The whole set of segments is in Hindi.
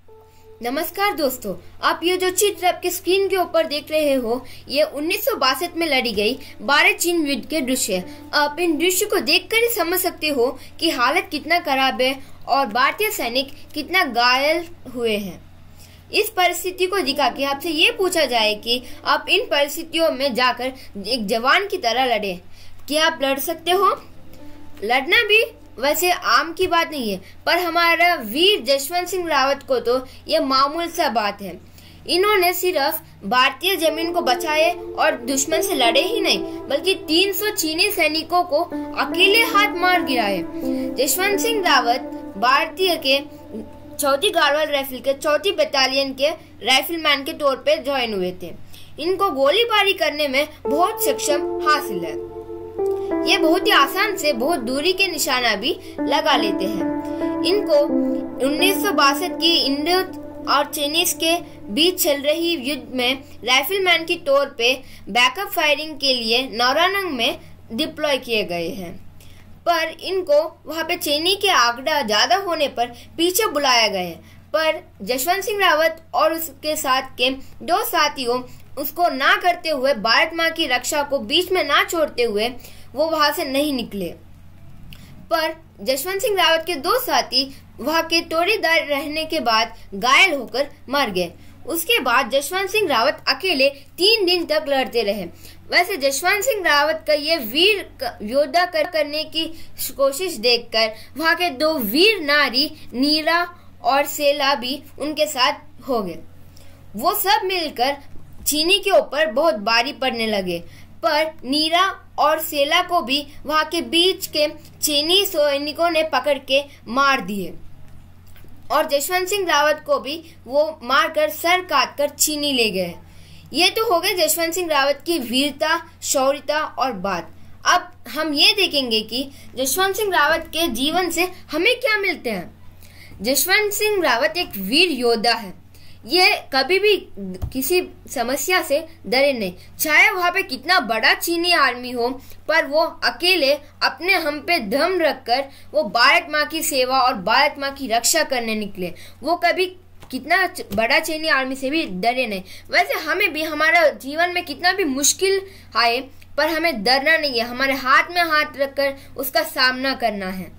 नमस्कार दोस्तों, आप ये जो चित्र आपके स्क्रीन के ऊपर देख रहे हो, ये 1962 में लड़ी गई भारत चीन युद्ध के दृश्य। आप इन दृश्य को देखकर ही समझ सकते हो कि हालत कितना खराब है और भारतीय सैनिक कितना घायल हुए हैं। इस परिस्थिति को दिखा के आपसे ये पूछा जाए कि आप इन परिस्थितियों में जाकर एक जवान की तरह लड़े, क्या आप लड़ सकते हो? लड़ना भी वैसे आम की बात नहीं है, पर हमारा वीर जसवंत सिंह रावत को तो ये मामूल सा बात है। इन्होंने सिर्फ भारतीय जमीन को बचाए और दुश्मन से लड़े ही नहीं, बल्कि 300 चीनी सैनिकों को अकेले हाथ मार गिराए। जसवंत सिंह रावत भारतीय के 4th गारवाल राइफल के 4th बटालियन के राइफलमैन के तौर पे ज्वाइन हुए थे। इनको गोलीबारी करने में बहुत सक्षम हासिल है। ये बहुत ही आसान से बहुत दूरी के निशाना भी लगा लेते हैं। इनको 1962 की इंडो और चाइनीज के बीच चल रही युद्ध में राइफलमैन के तौर पे बैकअप फायरिंग के लिए नौरानंग में डिप्लॉय किए गए हैं, पर इनको वहां पे चीनी के आंकड़ा ज्यादा होने पर पीछे बुलाया गया है। पर जसवंत सिंह रावत और उसके साथ के 2 साथियों उसको ना करते हुए, भारत माँ की रक्षा को बीच में ना छोड़ते हुए वो वहां से नहीं निकले। पर जसवंत सिंह रावत के 2 साथी वहां के तोड़ेदार रहने के बाद घायल होकर मर गए। उसके बाद जसवंत सिंह रावत अकेले 3 दिन तक लड़ते रहे। वैसे जसवंत सिंह रावत का ये वीर योद्धा करने की कोशिश देखकर वहां के 2 वीर नारी नीरा और सेला भी उनके साथ हो गए। वो सब मिलकर चीनी के ऊपर बहुत भारी पड़ने लगे, पर नीरा और सेला को भी वहां के बीच के चीनी सैनिकों ने पकड़ के मार दिए और जसवंत सिंह रावत को भी वो मारकर सर काट कर चीनी ले गए। ये तो हो गए जसवंत सिंह रावत की वीरता, शौर्यता और बात। अब हम ये देखेंगे कि जसवंत सिंह रावत के जीवन से हमें क्या मिलते हैं। जसवंत सिंह रावत एक वीर योद्धा है। ये कभी भी किसी समस्या से डरे नहीं, चाहे वहां पे कितना बड़ा चीनी आर्मी हो, पर वो अकेले अपने हम पे दम रखकर वो भारत माँ की सेवा और भारत माँ की रक्षा करने निकले। वो कभी कितना बड़ा चीनी आर्मी से भी डरे नहीं। वैसे हमें भी हमारा जीवन में कितना भी मुश्किल आए, पर हमें डरना नहीं है, हमारे हाथ में हाथ रखकर उसका सामना करना है।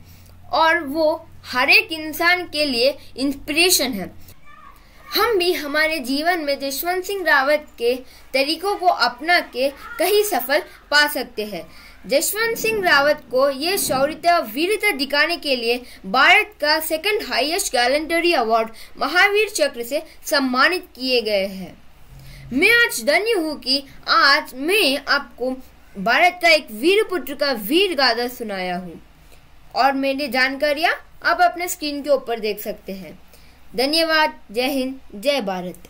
और वो हर एक इंसान के लिए इंस्पिरेशन है। हम भी हमारे जीवन में जसवंत सिंह रावत के तरीकों को अपना के कहीं सफल पा सकते हैं। जसवंत सिंह रावत को ये शौर्यता वीरता दिखाने के लिए भारत का 2nd highest gallantry award Mahavir चक्र से सम्मानित किए गए हैं। मैं आज धन्य हूँ कि आज मैं आपको भारत का एक वीर पुत्र का वीर गाथा सुनाया हूँ, और मेरी जानकारियाँ आप अपने स्क्रीन के ऊपर देख सकते हैं। धन्यवाद। जय हिंद, जय भारत।